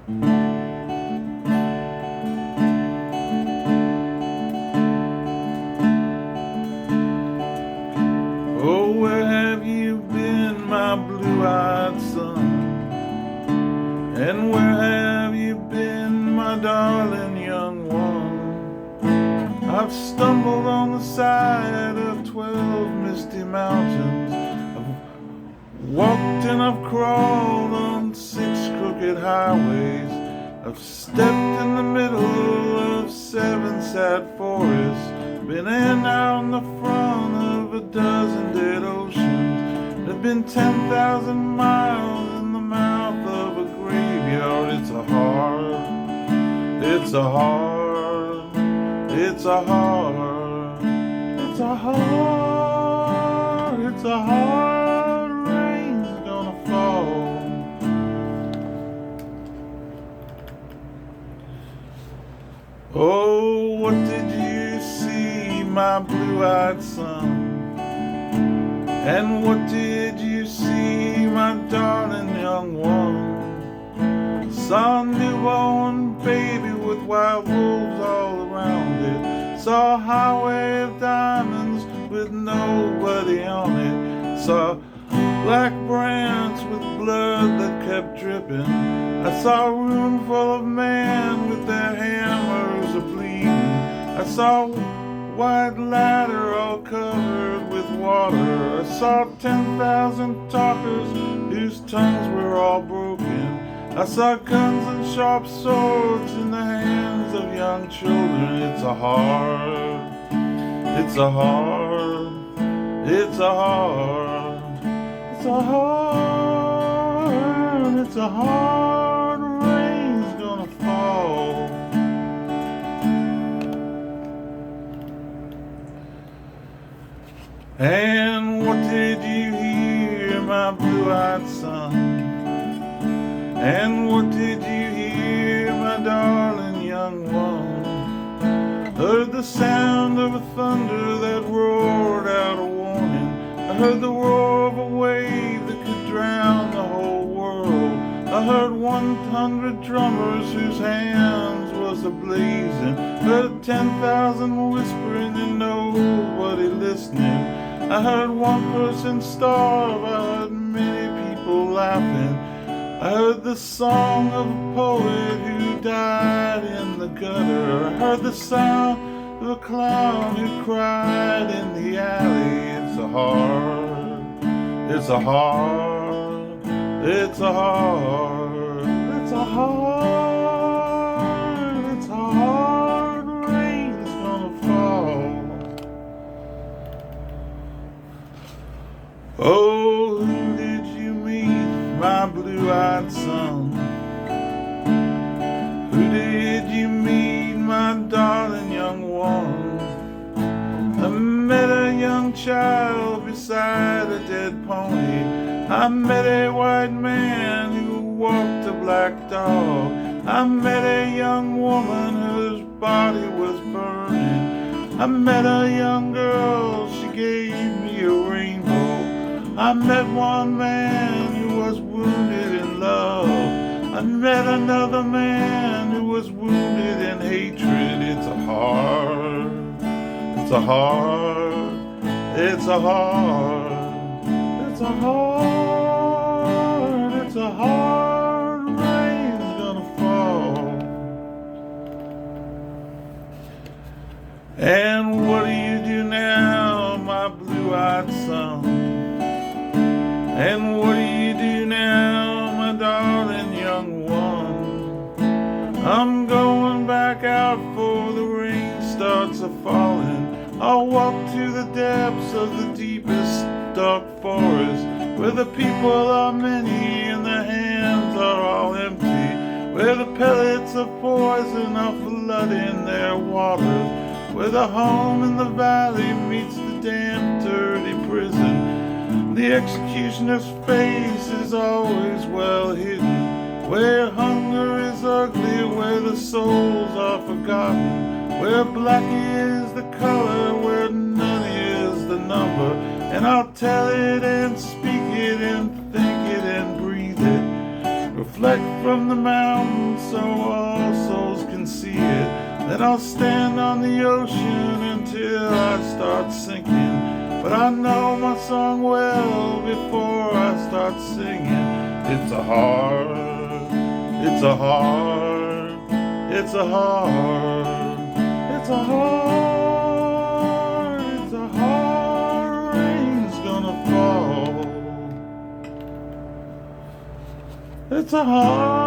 Oh, where have you been, my blue-eyed son? And where have you been, my darling young one? I've stumbled on the side of 12 misty mountains. I've walked and I've crawled on 6 crooked highways. I've stepped in the middle of 7 sad forests. Been in and out in the front of a dozen dead oceans. There've been 10,000 miles in the mouth of a graveyard. It's a hard, it's a hard, it's a hard, it's a hard, it's a hard rain's gonna fall. Oh, what did you see, my blue-eyed son? And what did you see, my darling young one? Saw a newborn baby with wild wolves all around it. Saw a highway of diamonds with nobody on it. Saw black branch with blood that kept dripping. I saw a room full of men with their hammers a-bleeding. I saw a white ladder all covered with water. I saw 10,000 talkers whose tongues were all broken. I saw guns and sharp swords in the hands of young children. It's a hard, it's a hard, it's a hard, it's a hard, it's a hard rain's gonna fall. And what did you hear, my blue-eyed son? And what did you hear, my darling young one? Heard the sound of a thunder that roared out a warning. I heard the roar of a wave that could drown the whole world. I heard 100 drummers whose hands was a-blazing. Heard 10,000 whispering and nobody listening. I heard one person starve, I heard many people laughing. I heard the song of a poet who died in the gutter. I heard the sound of a clown who cried in the alley. It's a hard, it's a hard, it's a hard, it's a hard, it's a hard rain's gonna fall. Oh, who did you meet, my blue-eyed son? Who did you meet, my darling young one? I met a young child beside a dead pony. I met a white man who walked a black dog. I met a young woman whose body was burning. I met a young girl, she gave me a rainbow. I met one man who was wounded in love. I met another man who was wounded in hatred. It's a hard, it's a hard, it's a hard, it's a hard, it's a hard rain's gonna fall. And what do you do now, my blue-eyed son? And what do you do now, my darling young one? I'm going back out for the rain starts a-falling. I'll walk to the depths of the deepest dark forest, where the people are many and their hands are all empty, where the pellets of poison are flooding their waters, where the home in the valley meets the damp, dirty prison. The executioner's face is always well hidden, where hunger is ugly, where the souls are forgotten, where black is the color, where none is the number. And I'll tell it and speak it and think it and breathe it reflect from the mountain so all souls can see it. Then I'll stand on the ocean until I start sinking. But I know my song well before I start singing. It's a heart, it's a heart, it's a heart, it's a heart, it's a heart, rain's gonna fall. It's a heart.